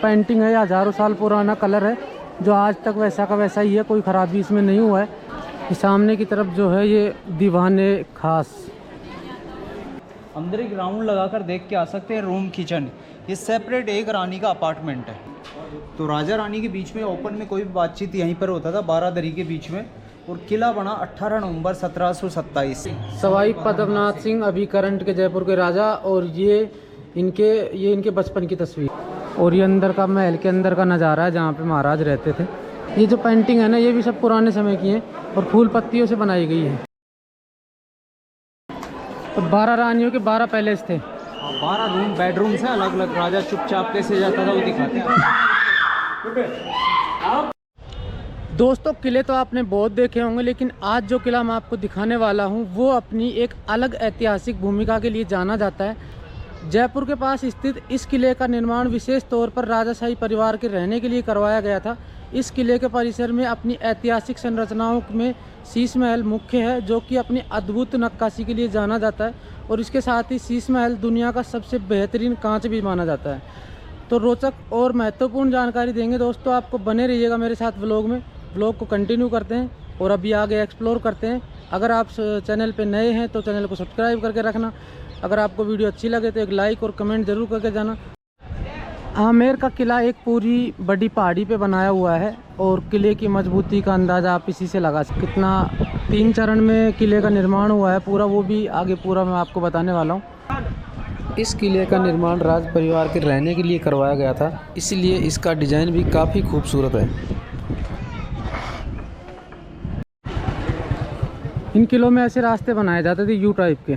Painting है, हज़ारों साल पुराना कलर है जो आज तक वैसा का वैसा ही है, कोई ख़राबी इसमें नहीं हुआ है। ये सामने की तरफ जो है ये दीवाने खास। अंदर एक राउंड लगाकर देख के आ सकते हैं। रूम किचन ये सेपरेट एक रानी का अपार्टमेंट है। तो राजा रानी के बीच में ओपन में कोई भी बातचीत यहीं पर होता था, 12 दरी के बीच में। और किला बना 18 नवंबर 1727। सवाई पद्मनाथ सिंह अभी करंट के जयपुर के राजा, और ये इनके बचपन की तस्वीर। और ये अंदर का महल के अंदर का नज़ारा है जहाँ पे महाराज रहते थे। ये जो पेंटिंग है ना, ये भी सब पुराने समय की है और फूल पत्तियों से बनाई गई है। तो 12 रानियों के 12 पैलेस थे। 12 रूम बेडरूम से अलग अलग। राजा चुपचाप कैसे जाता था वो दिखाते हैं। दोस्तों किले तो आपने बहुत देखे होंगे, लेकिन आज जो किला मैं आपको दिखाने वाला हूँ वो अपनी एक अलग ऐतिहासिक भूमिका के लिए जाना जाता है। जयपुर के पास स्थित इस किले का निर्माण विशेष तौर पर राजाशाही परिवार के रहने के लिए करवाया गया था। इस किले के परिसर में अपनी ऐतिहासिक संरचनाओं में शीश महल मुख्य है, जो कि अपनी अद्भुत नक्काशी के लिए जाना जाता है। और इसके साथ ही शीश महल दुनिया का सबसे बेहतरीन कांच भी माना जाता है। तो रोचक और महत्वपूर्ण जानकारी देंगे दोस्तों, आपको बने रहिएगा मेरे साथ व्लॉग में। व्लॉग को कंटिन्यू करते हैं और अभी आगे एक्सप्लोर करते हैं। अगर आप चैनल पे नए हैं तो चैनल को सब्सक्राइब करके रखना। अगर आपको वीडियो अच्छी लगे तो एक लाइक और कमेंट ज़रूर करके जाना। आमेर का किला एक पूरी बड़ी पहाड़ी पे बनाया हुआ है और किले की मजबूती का अंदाज़ा आप इसी से लगा सकते। कितना 3 चरण में किले का निर्माण हुआ है पूरा, वो भी आगे पूरा मैं आपको बताने वाला हूँ। इस किले का निर्माण राज परिवार के रहने के लिए करवाया गया था, इसलिए इसका डिज़ाइन भी काफ़ी खूबसूरत है। इन किलों में ऐसे रास्ते बनाए जाते थे यू टाइप के।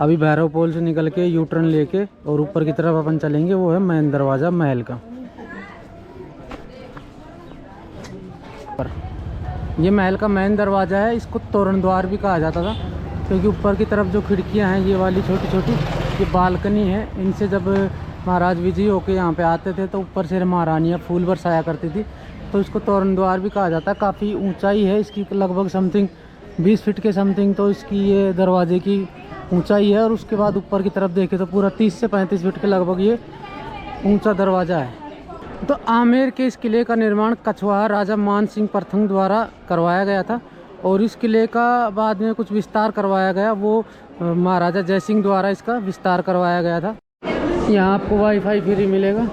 अभी भैरव पोल से निकल के यू टर्न लेके और ऊपर की तरफ अपन चलेंगे, वो है मेन दरवाज़ा महल का। ये महल का मेन दरवाज़ा है, इसको तोरण द्वार भी कहा जाता था, क्योंकि ऊपर की तरफ जो खिड़कियां हैं ये वाली छोटी छोटी, ये बालकनी है। इनसे जब महाराज विजयी होके यहाँ पे आते थे तो ऊपर से महारानियाँ फूल बरसाया करती थी, तो इसको तोरण द्वार भी कहा जाता है। काफ़ी ऊंचाई है इसकी, लगभग समथिंग 20 फीट के समथिंग तो इसकी ये दरवाजे की ऊंचाई है। और उसके बाद ऊपर की तरफ देखें तो पूरा 30 से 35 फीट के लगभग ये ऊंचा दरवाज़ा है। तो आमेर के इस किले का निर्माण कछवाहा राजा मान सिंह प्रथम द्वारा करवाया गया था, और इस किले का बाद में कुछ विस्तार करवाया गया, वो महाराजा जय सिंह द्वारा इसका विस्तार करवाया गया था। यहाँ आपको वाईफाई फ्री मिलेगा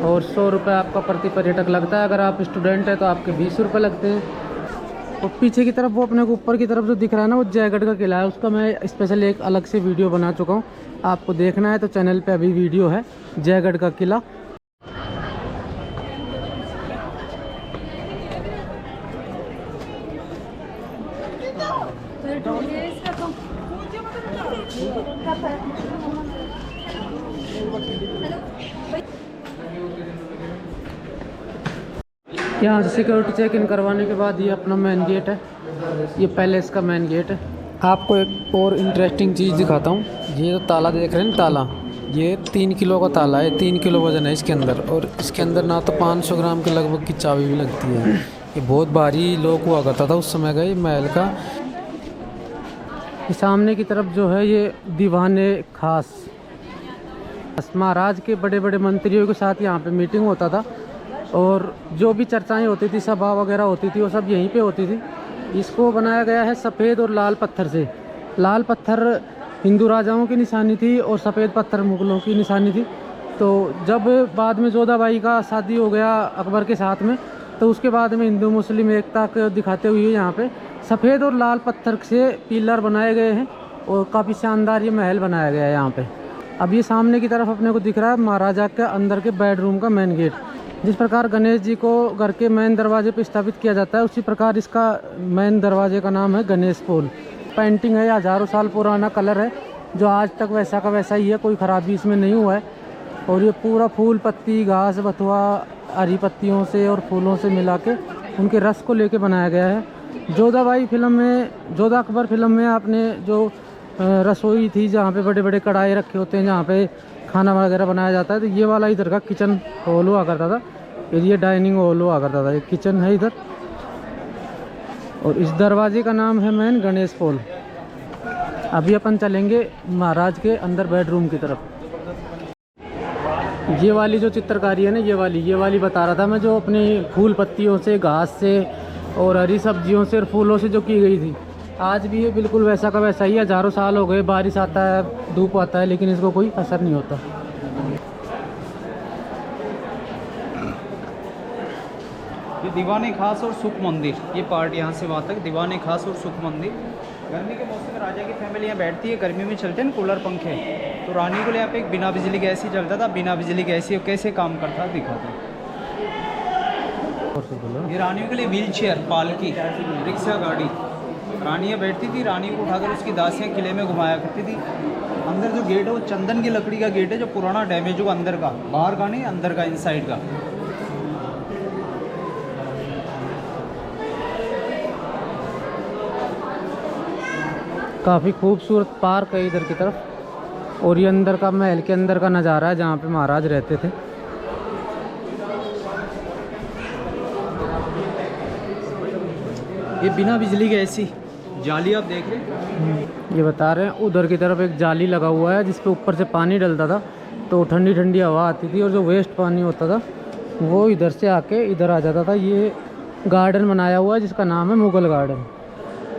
और 100 रुपये आपका प्रति पर्यटक लगता है। अगर आप स्टूडेंट हैं तो आपके 20 रुपये लगते हैं। और पीछे की तरफ वो अपने को ऊपर की तरफ जो दिख रहा है ना, वो जयगढ़ का किला है। उसका मैं स्पेशल एक अलग से वीडियो बना चुका हूँ, आपको देखना है तो चैनल पे अभी वीडियो है जयगढ़ का किला। यहाँ से सिक्योरिटी चेक इन करवाने के बाद ये अपना मेन गेट है, ये पैलेस का मेन गेट है। आपको एक और इंटरेस्टिंग चीज़ दिखाता हूँ। ये जो ताला देख रहे हैं ना, ताला ये 3 किलो का ताला है, 3 किलो वजन है इसके अंदर। और इसके अंदर ना तो 500 ग्राम के लगभग की चाबी भी लगती है। ये बहुत भारी लॉक हुआ करता था उस समय का ये महल का। ये सामने की तरफ जो है ये दीवाने खास। महाराज के बड़े बड़े मंत्रियों के साथ यहाँ पे मीटिंग होता था, और जो भी चर्चाएं होती थी, सभा वगैरह होती थी, वो सब यहीं पे होती थी। इसको बनाया गया है सफ़ेद और लाल पत्थर से। लाल पत्थर हिंदू राजाओं की निशानी थी और सफ़ेद पत्थर मुगलों की निशानी थी। तो जब बाद में जोधाबाई का शादी हो गया अकबर के साथ में, तो उसके बाद में हिंदू मुस्लिम एकता को दिखाते हुए यहाँ पे सफ़ेद और लाल पत्थर से पिलर बनाए गए हैं और काफ़ी शानदार ये महल बनाया गया है यहाँ पे। अब ये सामने की तरफ अपने को दिख रहा है महाराजा के अंदर के बेडरूम का मेन गेट। जिस प्रकार गणेश जी को घर के मेन दरवाजे पर स्थापित किया जाता है, उसी प्रकार इसका मेन दरवाजे का नाम है गणेश पोल। पेंटिंग है, हज़ारों साल पुराना कलर है जो आज तक वैसा का वैसा ही है, कोई ख़राबी इसमें नहीं हुआ है। और ये पूरा फूल पत्ती, घास बथुआ, हरी पत्तियों से और फूलों से मिला के उनके रस को लेके बनाया गया है। जोधाबाई फिल्म में, जोधा अकबर फिल्म में आपने जो रसोई थी जहाँ पे बड़े बड़े कढ़ाई रखे होते हैं, जहाँ पे खाना वगैरह बनाया जाता है, तो ये वाला इधर का किचन हॉल हुआ करता था। ये डाइनिंग हॉल हुआ करता था, ये किचन है इधर। और इस दरवाजे का नाम है मेन गणेश पोल। अभी अपन चलेंगे महाराज के अंदर बेडरूम की तरफ। ये वाली जो चित्रकारी है ना, ये वाली बता रहा था मैं, जो अपनी फूल पत्तियों से, घास से और हरी सब्जियों से और फूलों से जो की गई थी, आज भी ये बिल्कुल वैसा का वैसा ही। हज़ारों साल हो गए, बारिश आता है, धूप आता है, लेकिन इसको कोई असर नहीं होता। ये दीवाने खास और सुख मंदिर, ये पार्ट यहाँ से वहाँ तक दीवाने खास और सुख मंदिर। गर्मी के मौसम में राजा की फैमिली यहाँ बैठती है, गर्मी में चलते हैं ना कूलर पंखे, तो रानी को यहाँ पे एक बिना बिजली गैस ही चलता था। बिना बिजली गैस ही कैसे काम करता दिखाते हैं। ये रानियों के लिए व्हील चेयर, पालकी, रिक्शा गाड़ी, रानियाँ बैठती थी, रानी को उठाकर उसकी दासियाँ किले में घुमाया करती थी। अंदर जो गेट है वो चंदन की लकड़ी का गेट है, जो पुराना डैमेज हुआ अंदर का, बाहर का नहीं, अंदर का, इनसाइड का। काफ़ी खूबसूरत पार्क है इधर की तरफ, और ये अंदर का, महल के अंदर का नज़ारा है जहाँ पे महाराज रहते थे। ये बिना बिजली की ऐसी जाली आप देख रहे हैं, ये बता रहे हैं उधर की तरफ एक जाली लगा हुआ है जिस पे ऊपर से पानी डलता था, तो ठंडी ठंडी हवा आती थी, और जो वेस्ट पानी होता था वो इधर से आके इधर आ जाता था। ये गार्डन बनाया हुआ है जिसका नाम है मुगल गार्डन।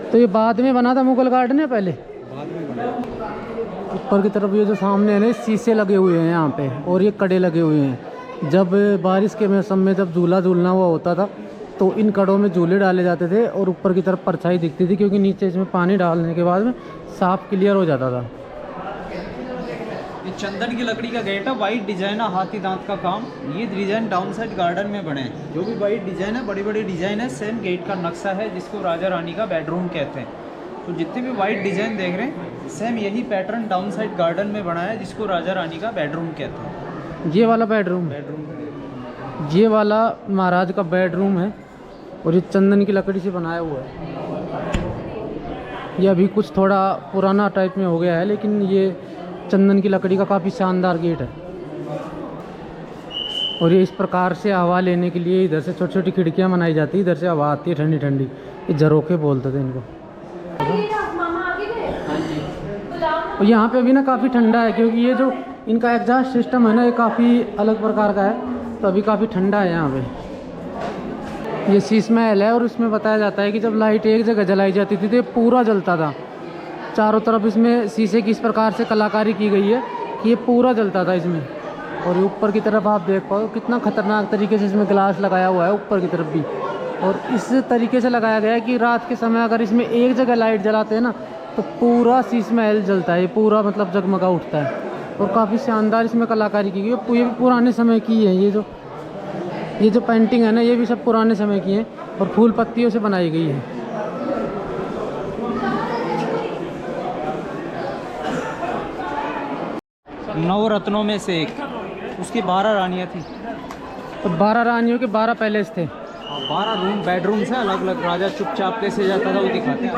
तो ये बाद में बना था मुगल गार्डन है पहले? बाद में बना। ऊपर की तरफ ये जो सामने है ना, शीशे लगे हुए हैं यहाँ पे, और ये कड़े लगे हुए हैं। जब बारिश के मौसम में जब झूला झूलना हुआ होता था तो इन कड़ों में झूले डाले जाते थे, और ऊपर की तरफ परछाई दिखती थी, क्योंकि नीचे इसमें पानी डालने के बाद में साफ क्लियर हो जाता था। ये चंदन की लकड़ी का गेट है, वाइट डिजाइन है, हाथी दांत का काम। ये डिजाइन डाउन साइड गार्डन में बने हैं। जो भी वाइट डिजाइन है, बड़ी बड़ी डिजाइन है, सेम गेट का नक्शा है, जिसको राजा रानी का बेडरूम कहते हैं। तो जितने भी वाइट डिजाइन देख रहे हैं, सेम यही पैटर्न डाउन साइड गार्डन में बना है, जिसको राजा रानी का बेडरूम कहते हैं। ये वाला बेडरूम, ये वाला महाराज का बेडरूम है, और ये चंदन की लकड़ी से बनाया हुआ है। ये अभी कुछ थोड़ा पुराना टाइप में हो गया है, लेकिन ये चंदन की लकड़ी का काफ़ी शानदार गेट है। और ये इस प्रकार से हवा लेने के लिए इधर से छोटी छोटी खिड़कियां बनाई जाती है, इधर से हवा आती है ठंडी ठंडी। ये झरोखे बोलते थे इनको। और यहाँ पे अभी ना काफ़ी ठंडा है, क्योंकि ये जो इनका एग्जॉस्ट सिस्टम है ना, ये काफ़ी अलग प्रकार का है, तो अभी काफ़ी ठंडा है यहाँ पे। ये शीश महल है, और इसमें बताया जाता है कि जब लाइट एक जगह जलाई जाती थी तो ये पूरा जलता था। चारों तरफ इसमें शीशे की इस प्रकार से कलाकारी की गई है कि ये पूरा जलता था इसमें। और ऊपर की तरफ आप देख पाओ कितना खतरनाक तरीके से इसमें ग्लास लगाया हुआ है ऊपर की तरफ भी, और इस तरीके से लगाया गया है कि रात के समय अगर इसमें एक जगह लाइट जलाते हैं ना, तो पूरा शीश महल जलता है, पूरा मतलब जगमगा उठता है। और काफ़ी शानदार इसमें कलाकारी की गई है। ये भी पुराने समय की है। ये जो पेंटिंग है ना, ये भी सब पुराने समय की है, और फूल पत्तियों से बनाई गई है। नवरत्नों में से एक, उसकी 12 रानियाँ थी। तो 12 रानियों के 12 पैलेस थे, 12 रूम, बेडरूम से अलग अलग। राजा चुपचाप कैसे जाता था वो दिखाते हैं।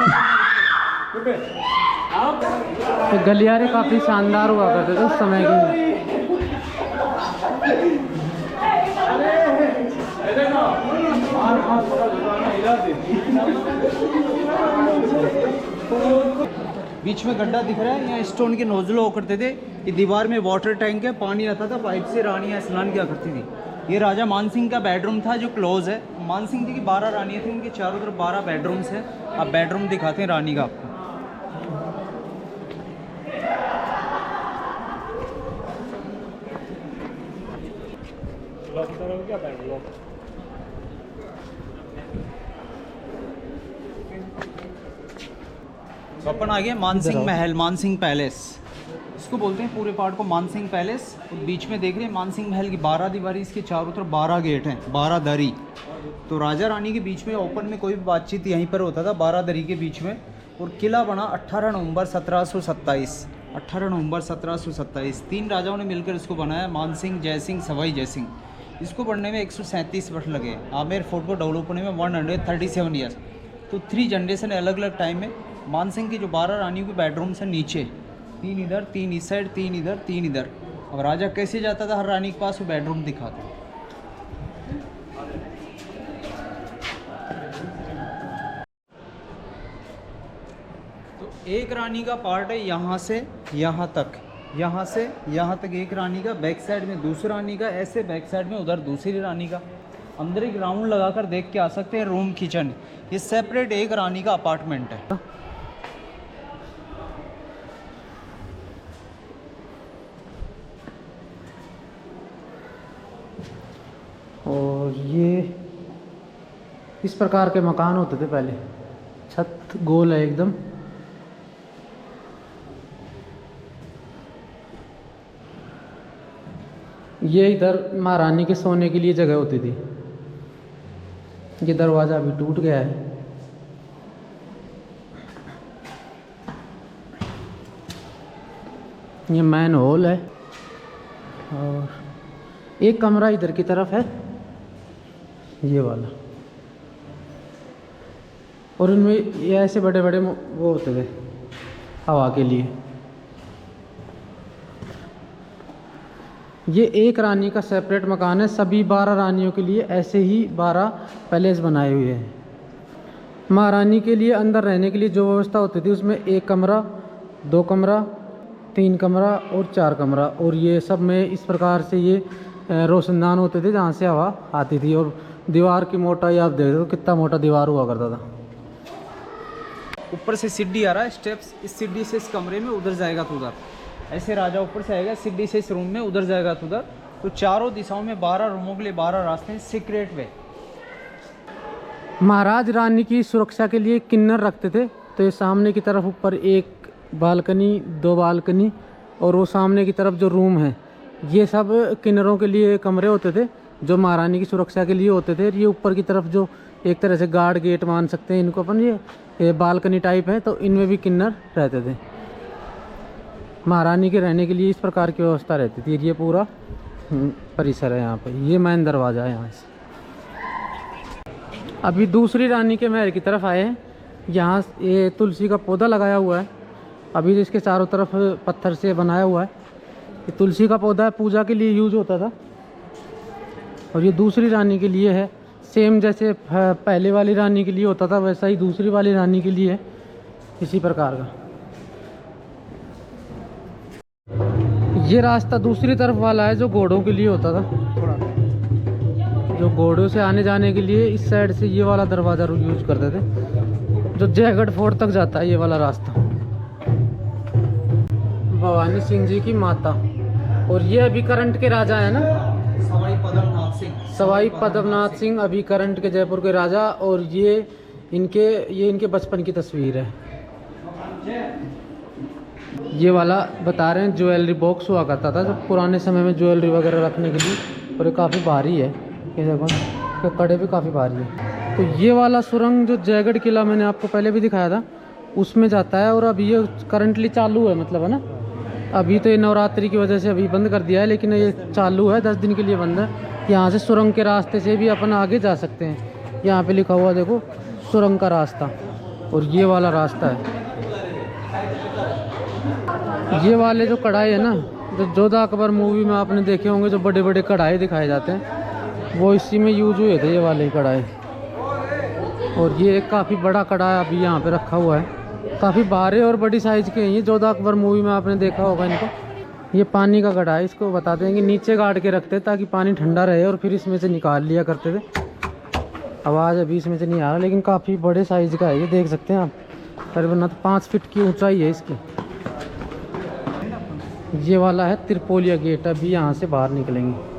तो गलियारे काफ़ी शानदार हुआ करते थे उस समय के। बीच में गड्ढा दिख रहा है, यहाँ स्टोन के नोजल हुआ करते थे। ये दीवार में वाटर टैंक है, पानी आता था पाइप से, रानियाँ स्नान किया करती थी। ये राजा मानसिंह का बेडरूम था जो क्लोज है। मानसिंह जी की 12 रानियाँ थी, उनके चारों तरफ 12 बेडरूम्स हैं। अब बेडरूम दिखाते हैं रानी का आपको। तो अपन आ गए मानसिंह महल, मानसिंह पैलेस इसको बोलते हैं। पूरे पार्ट को मानसिंह पैलेस। और बीच में देख रहे हैं मानसिंह महल की 12 दीवारी, इसके चारों तरफ 12 गेट हैं, 12 दरी। तो राजा रानी के बीच में ओपन में कोई भी बातचीत यहीं पर होता था, 12 दरी के बीच में। और किला बना 18 नवंबर 1727। 18 नवंबर 1727 3 राजाओं ने मिलकर इसको बनाया, मानसिंह, जयसिंह, सवाई जयसिंह। इसको बनने में 137 वर्ष लगे। आमेर फोर्ट को डेवलप होने में 137 ईयर्स। तो 3 जनरेशन अलग अलग टाइम में। मानसिंह की जो 12 रानियों के बेडरूम्स हैं नीचे, 3 इधर, 3 इस साइड, 3 इधर, 3 इधर। अब राजा कैसे जाता था हर रानी के पास, वो बेडरूम दिखाता। तो एक रानी का पार्ट है यहाँ से यहाँ तक, यहाँ से यहाँ तक एक रानी का, बैक साइड में दूसरी रानी का, ऐसे बैक साइड में उधर दूसरी रानी का। अंदर एक राउंड लगा कर देख के आ सकते हैं। रूम किचन, ये सेपरेट एक रानी का अपार्टमेंट है। और ये इस प्रकार के मकान होते थे पहले, छत गोल है एकदम। ये इधर महारानी के सोने के लिए जगह होती थी। ये दरवाज़ा अभी टूट गया है। ये मैन हॉल है और एक कमरा इधर की तरफ है, ये वाला। और इनमें ये ऐसे बड़े बड़े वो होते थे हवा के लिए। ये एक रानी का सेपरेट मकान है। सभी 12 रानियों के लिए ऐसे ही 12 पैलेस बनाए हुए हैं। महारानी के लिए अंदर रहने के लिए जो व्यवस्था होती थी उसमें 1 कमरा, 2 कमरा, 3 कमरा और 4 कमरा। और ये सब में इस प्रकार से ये रोशनदान होते थे जहाँ से हवा आती थी। और दीवार की मोटाई आप देख रहे हो कितना मोटा दीवार हुआ करता था। ऊपर से सीढ़ी आ रहा है, स्टेप्स। इस सीढ़ी से इस कमरे में, उधर जाएगा तो उधर। ऐसे राजा ऊपर से आएगा, सीढ़ी से इस रूम में, उधर जाएगा तो उधर। तो चारों दिशाओं में 12 रूमों के लिए 12 रास्ते हैं, सीक्रेट वे। महाराज रानी की सुरक्षा के लिए किन्नर रखते थे। तो ये सामने की तरफ ऊपर 1 बालकनी, 2 बालकनी और वो सामने की तरफ जो रूम है, ये सब किन्नरों के लिए कमरे होते थे जो महारानी की सुरक्षा के लिए होते थे। ये ऊपर की तरफ जो एक तरह से गार्ड गेट मान सकते हैं इनको अपन, ये बालकनी टाइप है, तो इनमें भी किन्नर रहते थे। महारानी के रहने के लिए इस प्रकार की व्यवस्था रहती थी। ये पूरा परिसर है यहाँ पे। ये मेन दरवाज़ा है यहाँ से। अभी दूसरी रानी के महल की तरफ आए हैं। यहाँ ये तुलसी का पौधा लगाया हुआ है। अभी इसके चारों तरफ पत्थर से बनाया हुआ है। ये तुलसी का पौधा पूजा के लिए यूज होता था। और ये दूसरी रानी के लिए है। सेम जैसे पहले वाली रानी के लिए होता था वैसा ही दूसरी वाली रानी के लिए है, इसी प्रकार का। ये रास्ता दूसरी तरफ वाला है जो घोड़ों के लिए होता था। जो घोड़ों से आने जाने के लिए इस साइड से ये वाला दरवाज़ा यूज करते थे, जो जयगढ़ फोर्ट तक जाता है, ये वाला रास्ता। भवानी सिंह जी की माता। और ये अभी करंट के राजा है ना, सवाई पद्मनाथ सिंह। सवाई पद्मनाथ सिंह अभी करंट के जयपुर के राजा। और ये इनके बचपन की तस्वीर है। ये वाला बता रहे हैं ज्वेलरी बॉक्स हुआ करता था जो पुराने समय में ज्वेलरी वगैरह रखने के लिए। और ये काफ़ी भारी है, ये देखो कड़े भी काफ़ी भारी है। तो ये वाला सुरंग जो जयगढ़ किला मैंने आपको पहले भी दिखाया था उसमें जाता है। और अभी ये करंटली चालू है, मतलब है ना। अभी तो ये नवरात्रि की वजह से अभी बंद कर दिया है, लेकिन ये चालू है, 10 दिन के लिए बंद है। यहाँ से सुरंग के रास्ते से भी अपन आगे जा सकते हैं। यहाँ पे लिखा हुआ देखो सुरंग का रास्ता। और ये वाला रास्ता है। ये वाले जो कढ़ाई है ना, जो जोधा अकबर मूवी में आपने देखे होंगे, जो बड़े बड़े कढ़ाई दिखाए जाते हैं, वो इसी में यूज हुए थे, ये वाले कढ़ाई। और ये काफ़ी बड़ा कढ़ाई अभी यहाँ पे रखा हुआ है। काफ़ी भारे और बड़ी साइज़ के हैं ये। जोधा अकबर मूवी में आपने देखा होगा इनको। ये पानी का कढ़ाई, इसको बताते हैं कि नीचे गाड़ के रखते ताकि पानी ठंडा रहे और फिर इसमें से निकाल लिया करते थे। आवाज़ अभी इसमें से नहीं आ रहा, लेकिन काफ़ी बड़े साइज़ का है ये, देख सकते हैं आप। करीबन 5 फीट की ऊंचाई है इसकी। ये वाला है त्रिपोलिया गेट। अभी यहाँ से बाहर निकलेंगे।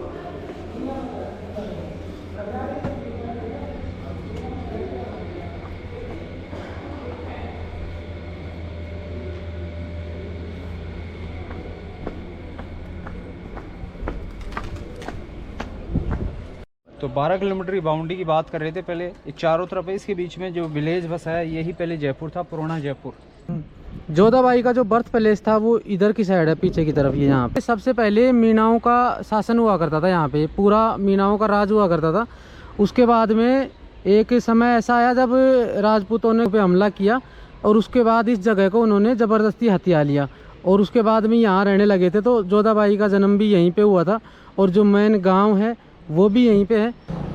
तो 12 किलोमीटर की बाउंड्री की बात कर रहे थे पहले। ये चारों तरफ है, इसके बीच में जो विलेज बसा है यही पहले जयपुर था, पुराना जयपुर। जोधाबाई का जो बर्थ पैलेस था वो इधर की साइड है, पीछे की तरफ। ये यहाँ पे सबसे पहले मीनाओं का शासन हुआ करता था। यहाँ पे पूरा मीनाओं का राज हुआ करता था। उसके बाद में एक समय ऐसा आया जब राजपूतों ने पे हमला किया और उसके बाद इस जगह को उन्होंने ज़बरदस्ती हथिया लिया और उसके बाद में यहाँ रहने लगे थे। तो जोधाबाई का जन्म भी यहीं पे हुआ था और जो मेन गांव है वो भी यहीं पे है।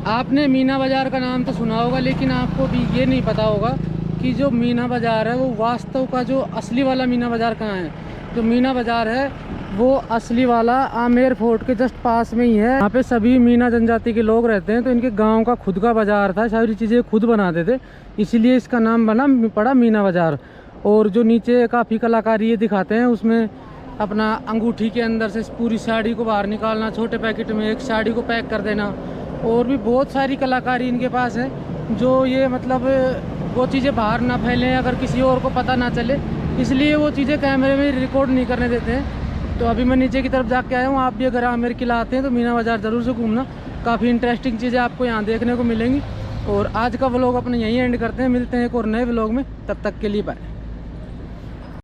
आपने मीना बाज़ार का नाम तो सुना होगा, लेकिन आपको भी ये नहीं पता होगा कि जो मीना बाज़ार है वो वास्तव का जो असली वाला मीना बाज़ार कहाँ है। जो मीना बाज़ार है वो असली वाला आमेर फोर्ट के जस्ट पास में ही है। यहाँ पे सभी मीना जनजाति के लोग रहते हैं, तो इनके गांव का खुद का बाज़ार था, सारी चीज़ें खुद बनाते थे, इसीलिए इसका नाम पड़ा मीना बाज़ार। और जो नीचे काफ़ी कलाकारी ये दिखाते हैं, उसमें अपना अंगूठी के अंदर से पूरी साड़ी को बाहर निकालना, छोटे पैकेट में एक साड़ी को पैक कर देना, और भी बहुत सारी कलाकारी इनके पास है, जो ये मतलब वो चीज़ें बाहर ना फैलें, अगर किसी और को पता ना चले, इसलिए वो चीज़ें कैमरे में रिकॉर्ड नहीं करने देते हैं। तो अभी मैं नीचे की तरफ जाके आया हूँ। आप भी अगर आमेर किला आते हैं तो मीना बाज़ार ज़रूर से घूमना, काफ़ी इंटरेस्टिंग चीज़ें आपको यहाँ देखने को मिलेंगी। और आज का व्लॉग अपने यहीं एंड करते हैं, मिलते हैं एक और नए व्लॉग में, तब तक के लिए बाय।